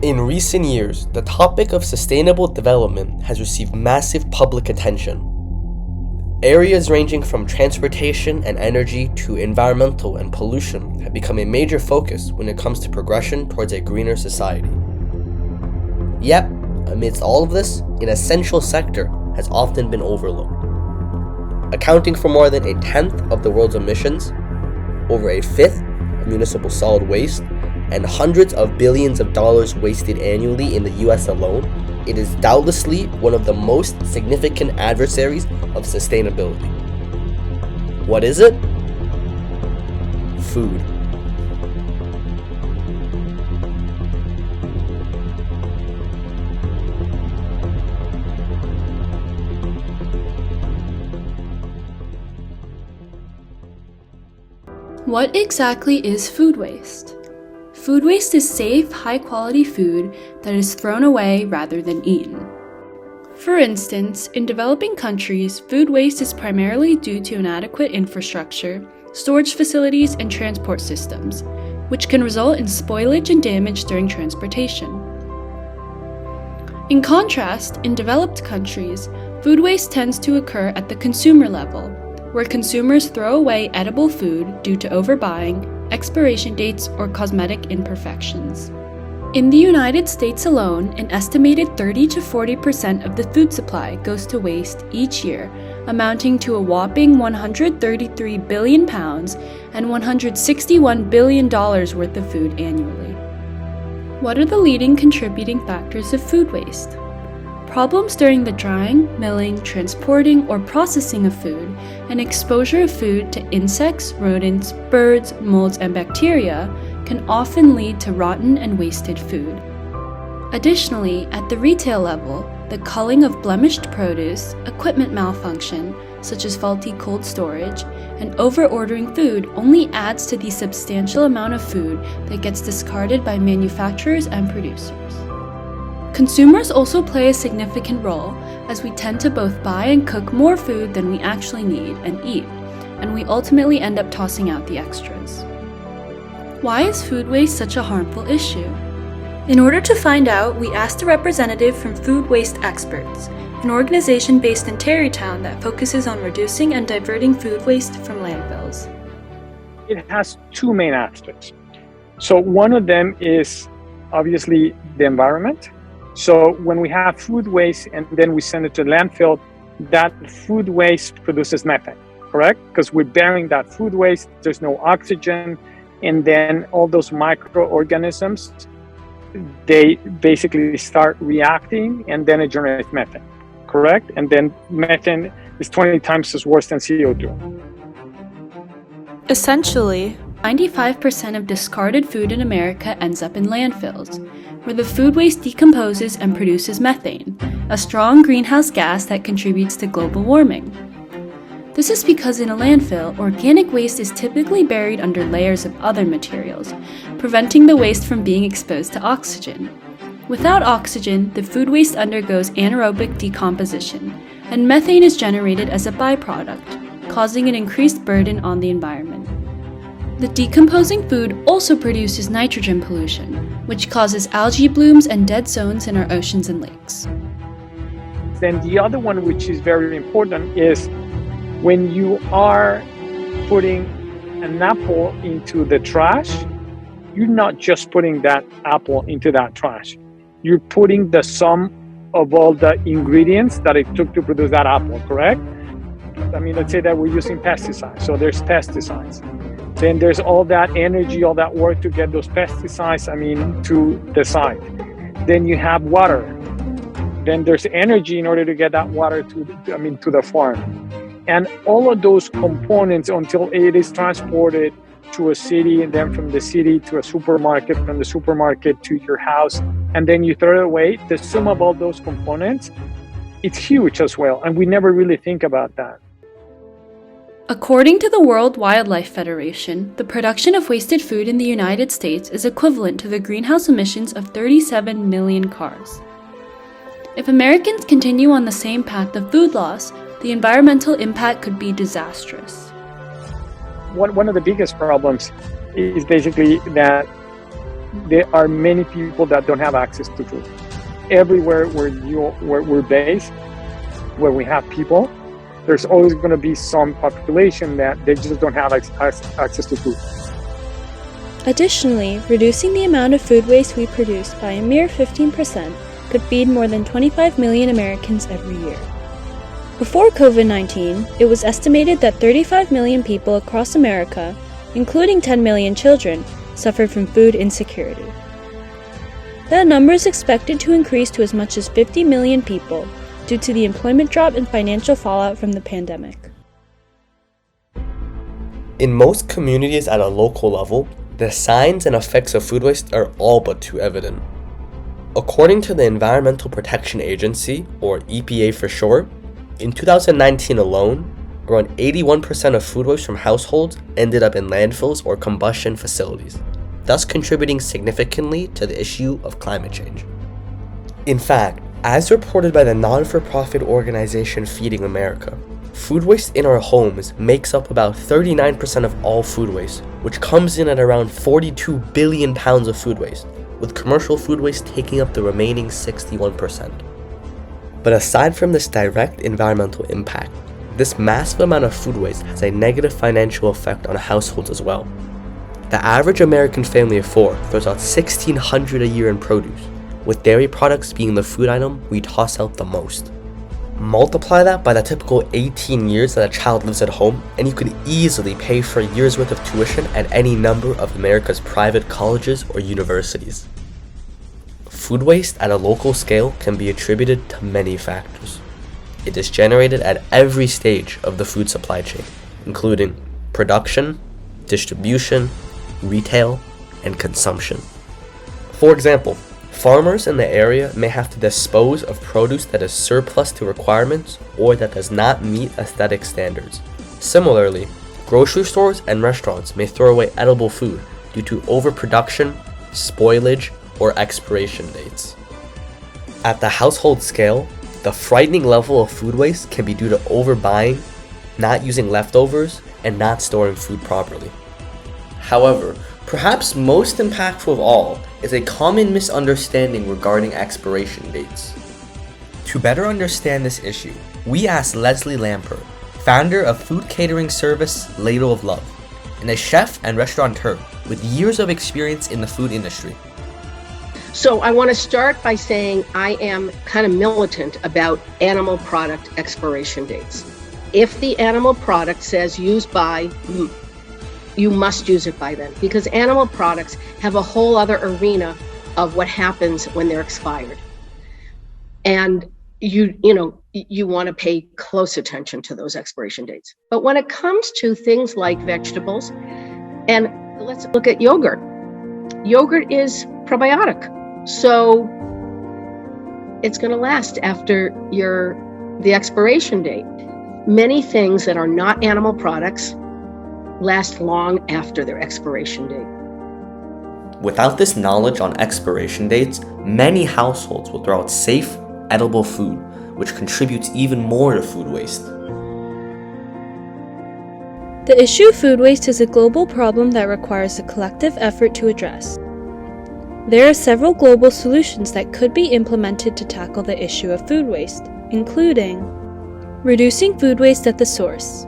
In recent years, the topic of sustainable development has received massive public attention. Areas ranging from transportation and energy to environmental and pollution have become a major focus when it comes to progression towards a greener society. Yet, amidst all of this, an essential sector has often been overlooked. Accounting for more than a tenth of the world's emissions, over a fifth of municipal solid waste, and hundreds of billions of dollars wasted annually in the US alone, it is doubtlessly one of the most significant adversaries of sustainability. What is it? Food. What exactly is food waste? Food waste is safe, high-quality food that is thrown away rather than eaten. For instance, in developing countries, food waste is primarily due to inadequate infrastructure, storage facilities, and transport systems, which can result in spoilage and damage during transportation. In contrast, in developed countries, food waste tends to occur at the consumer level, where consumers throw away edible food due to overbuying, expiration dates, or cosmetic imperfections. In the United States alone, an estimated 30 to 40% of the food supply goes to waste each year, amounting to a whopping 133 billion pounds and $161 billion worth of food annually. What are the leading contributing factors of food waste? Problems during the drying, milling, transporting, or processing of food, and exposure of food to insects, rodents, birds, molds, and bacteria can often lead to rotten and wasted food. Additionally, at the retail level, the culling of blemished produce, equipment malfunction, such as faulty cold storage, and over-ordering food only adds to the substantial amount of food that gets discarded by manufacturers and producers. Consumers also play a significant role, as we tend to both buy and cook more food than we actually need and eat, and we ultimately end up tossing out the extras. Why is food waste such a harmful issue? In order to find out, we asked a representative from Food Waste Experts, an organization based in Tarrytown that focuses on reducing and diverting food waste from landfills. It has two main aspects. So one of them is obviously the environment. So when we have food waste and then we send it to landfill, that food waste produces methane, correct? Because we're burying that food waste, there's no oxygen, and then all those microorganisms, they basically start reacting and then it generates methane, correct? And then methane is 20 times as worse than CO2. Essentially, 95% of discarded food in America ends up in landfills, where the food waste decomposes and produces methane, a strong greenhouse gas that contributes to global warming. This is because in a landfill, organic waste is typically buried under layers of other materials, preventing the waste from being exposed to oxygen. Without oxygen, the food waste undergoes anaerobic decomposition, and methane is generated as a byproduct, causing an increased burden on the environment. The decomposing food also produces nitrogen pollution, which causes algae blooms and dead zones in our oceans and lakes. Then the other one, which is very important, is when you are putting an apple into the trash, you're not just putting that apple into that trash. You're putting the sum of all the ingredients that it took to produce that apple, correct? I mean, let's say that we're using pesticides. So there's pesticides. Then there's all that energy, all that work to get those pesticides, to the site. Then you have water. Then there's energy in order to get that water to the farm. And all of those components until it is transported to a city, and then from the city to a supermarket, from the supermarket to your house, and then you throw it away, the sum of all those components, it's huge as well. And we never really think about that. According to the World Wildlife Federation, the production of wasted food in the United States is equivalent to the greenhouse emissions of 37 million cars. If Americans continue on the same path of food loss, the environmental impact could be disastrous. One of the biggest problems is basically that there are many people that don't have access to food. Everywhere where we're based, where we have people, there's always going to be some population that they just don't have access to food. Additionally, reducing the amount of food waste we produce by a mere 15% could feed more than 25 million Americans every year. Before COVID-19, it was estimated that 35 million people across America, including 10 million children, suffered from food insecurity. That number is expected to increase to as much as 50 million people due to the employment drop and financial fallout from the pandemic. In most communities at a local level, the signs and effects of food waste are all but too evident. According to the Environmental Protection Agency, or EPA for short, in 2019 alone, around 81% of food waste from households ended up in landfills or combustion facilities, thus contributing significantly to the issue of climate change. In fact, as reported by the non-for-profit organization Feeding America, food waste in our homes makes up about 39% of all food waste, which comes in at around 42 billion pounds of food waste, with commercial food waste taking up the remaining 61%. But aside from this direct environmental impact, this massive amount of food waste has a negative financial effect on households as well. The average American family of four throws out $1,600 a year in produce, with dairy products being the food item we toss out the most. Multiply that by the typical 18 years that a child lives at home, and you could easily pay for a year's worth of tuition at any number of America's private colleges or universities. Food waste at a local scale can be attributed to many factors. It is generated at every stage of the food supply chain, including production, distribution, retail, and consumption. For example, farmers in the area may have to dispose of produce that is surplus to requirements or that does not meet aesthetic standards. Similarly, grocery stores and restaurants may throw away edible food due to overproduction, spoilage, or expiration dates. At the household scale, the frightening level of food waste can be due to overbuying, not using leftovers, and not storing food properly. However, perhaps most impactful of all is a common misunderstanding regarding expiration dates. To better understand this issue, we asked Leslie Lampert, founder of food catering service Ladle of Love, and a chef and restaurateur with years of experience in the food industry. So I want to start by saying I am kind of militant about animal product expiration dates. If the animal product says use by, you must use it by then, because animal products have a whole other arena of what happens when they're expired. And you want to pay close attention to those expiration dates. But when it comes to things like vegetables, and let's look at yogurt. Yogurt is probiotic. So it's going to last after the expiration date. Many things that are not animal products last long after their expiration date. Without this knowledge on expiration dates, many households will throw out safe, edible food, which contributes even more to food waste. The issue of food waste is a global problem that requires a collective effort to address. There are several global solutions that could be implemented to tackle the issue of food waste, including reducing food waste at the source.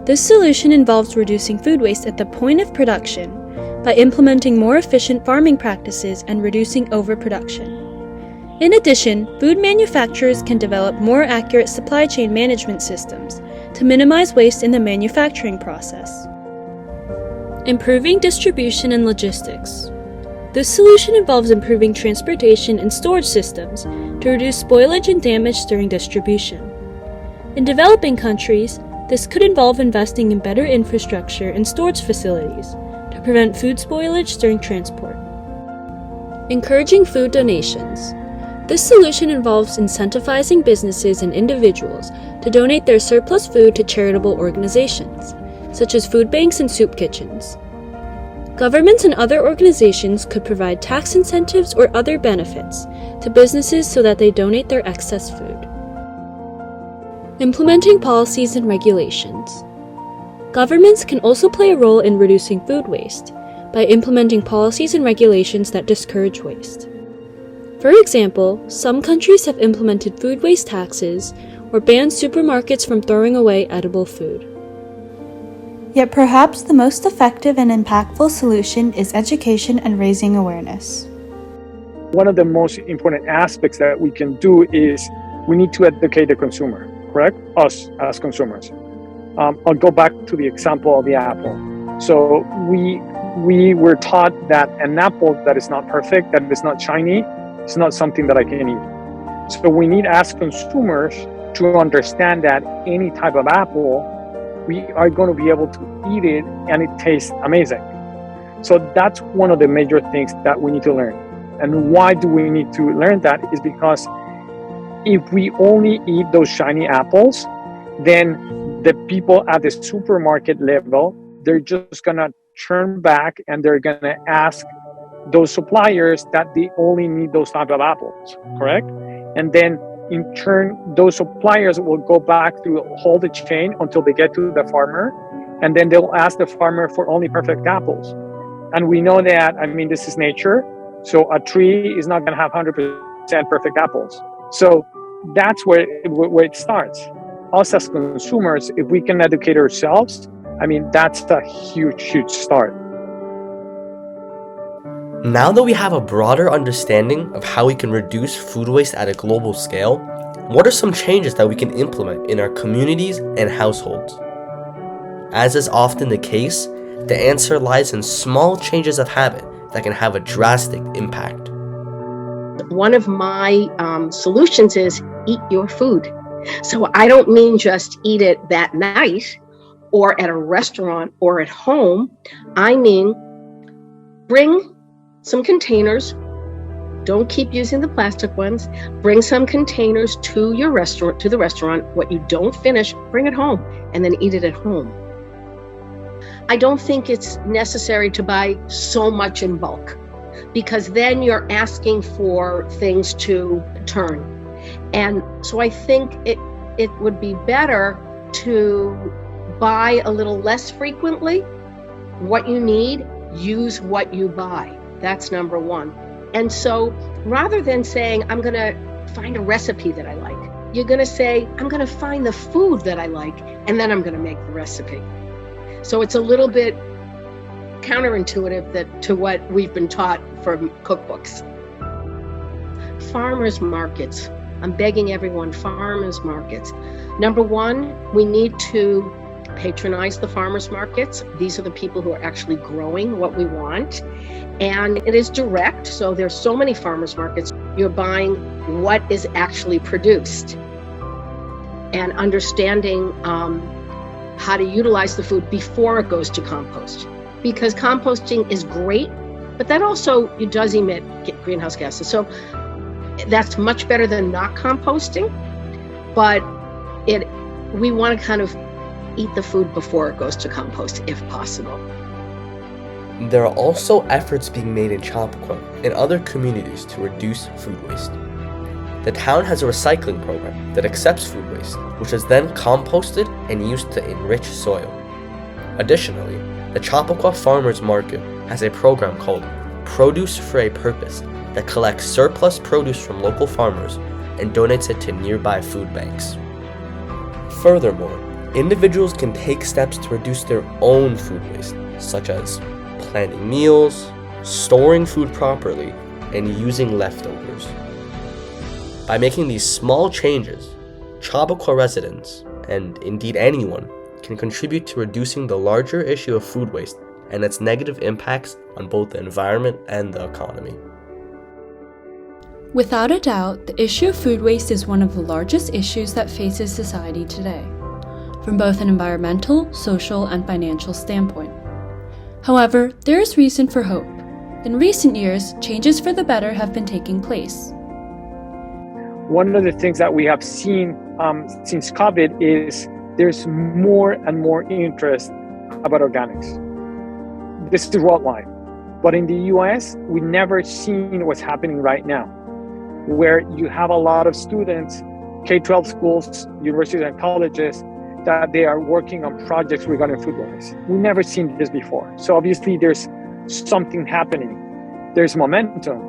This solution involves reducing food waste at the point of production by implementing more efficient farming practices and reducing overproduction. In addition, food manufacturers can develop more accurate supply chain management systems to minimize waste in the manufacturing process. Improving distribution and logistics. This solution involves improving transportation and storage systems to reduce spoilage and damage during distribution. In developing countries, this could involve investing in better infrastructure and storage facilities to prevent food spoilage during transport. Encouraging food donations. This solution involves incentivizing businesses and individuals to donate their surplus food to charitable organizations, such as food banks and soup kitchens. Governments and other organizations could provide tax incentives or other benefits to businesses so that they donate their excess food. Implementing policies and regulations. Governments can also play a role in reducing food waste by implementing policies and regulations that discourage waste. For example, some countries have implemented food waste taxes or banned supermarkets from throwing away edible food. Yet perhaps the most effective and impactful solution is education and raising awareness. One of the most important aspects that we can do is we need to educate the consumer, correct? Us as consumers. I'll go back to the example of the apple. So we were taught that an apple that is not perfect, that is not shiny, is not something that I can eat. So we need as consumers to understand that any type of apple, we are going to be able to eat it and it tastes amazing. So that's one of the major things that we need to learn. And why do we need to learn that is because if we only eat those shiny apples, then the people at the supermarket level, they're just going to turn back and they're going to ask those suppliers that they only need those type of apples, correct? And then in turn, those suppliers will go back through all the chain until they get to the farmer, and then they'll ask the farmer for only perfect apples. And we know that, this is nature, so a tree is not going to have 100% perfect apples. So that's where it starts. Us as consumers, if we can educate ourselves, that's a huge start. Now that we have a broader understanding of how we can reduce food waste at a global scale, what are some changes that we can implement in our communities and households? As is often the case, the answer lies in small changes of habit that can have a drastic impact. One of my solutions is eat your food. So I don't mean just eat it that night or at a restaurant or at home. I mean, bring some containers. Don't keep using the plastic ones. Bring some containers to your restaurant, to the restaurant. What you don't finish, bring it home and then eat it at home. I don't think it's necessary to buy so much in bulk, because then you're asking for things to turn. And so I think it would be better to buy a little less frequently. What you need, use what you buy. That's number one. And so rather than saying, I'm going to find a recipe that I like, you're going to say, I'm going to find the food that I like, and then I'm going to make the recipe. So it's a little bit counterintuitive to what we've been taught from cookbooks. Farmers markets. I'm begging everyone, farmers markets. Number one, we need to patronize the farmers markets. These are the people who are actually growing what we want. And it is direct. So there's so many farmers markets. You're buying what is actually produced and understanding how to utilize the food before it goes to compost. Because composting is great, but that also it does emit greenhouse gases. So that's much better than not composting. But we want to kind of eat the food before it goes to compost, if possible. There are also efforts being made in Chappaqua and other communities to reduce food waste. The town has a recycling program that accepts food waste, which is then composted and used to enrich soil. Additionally, the Chappaqua Farmers Market has a program called Produce for a Purpose that collects surplus produce from local farmers and donates it to nearby food banks. Furthermore, individuals can take steps to reduce their own food waste, such as planning meals, storing food properly, and using leftovers. By making these small changes, Chappaqua residents, and indeed anyone, can contribute to reducing the larger issue of food waste and its negative impacts on both the environment and the economy. Without a doubt, the issue of food waste is one of the largest issues that faces society today, from both an environmental, social, and financial standpoint. However, there is reason for hope. In recent years, changes for the better have been taking place. One of the things that we have seen since COVID is there's more and more interest about organics. This is worldwide. But in the US, we never seen what's happening right now, where you have a lot of students, K-12 schools, universities and colleges, that they are working on projects regarding food waste. We've never seen this before. So obviously there's something happening. There's momentum.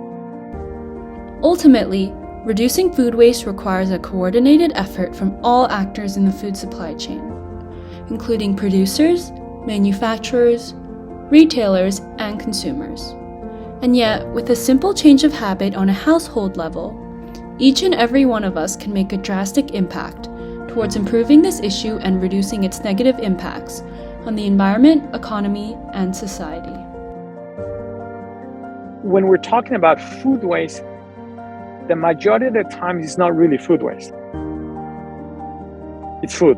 Ultimately, reducing food waste requires a coordinated effort from all actors in the food supply chain, including producers, manufacturers, retailers, and consumers. And yet, with a simple change of habit on a household level, each and every one of us can make a drastic impact towards improving this issue and reducing its negative impacts on the environment, economy, and society. When we're talking about food waste, the majority of the time it's not really food waste. It's food.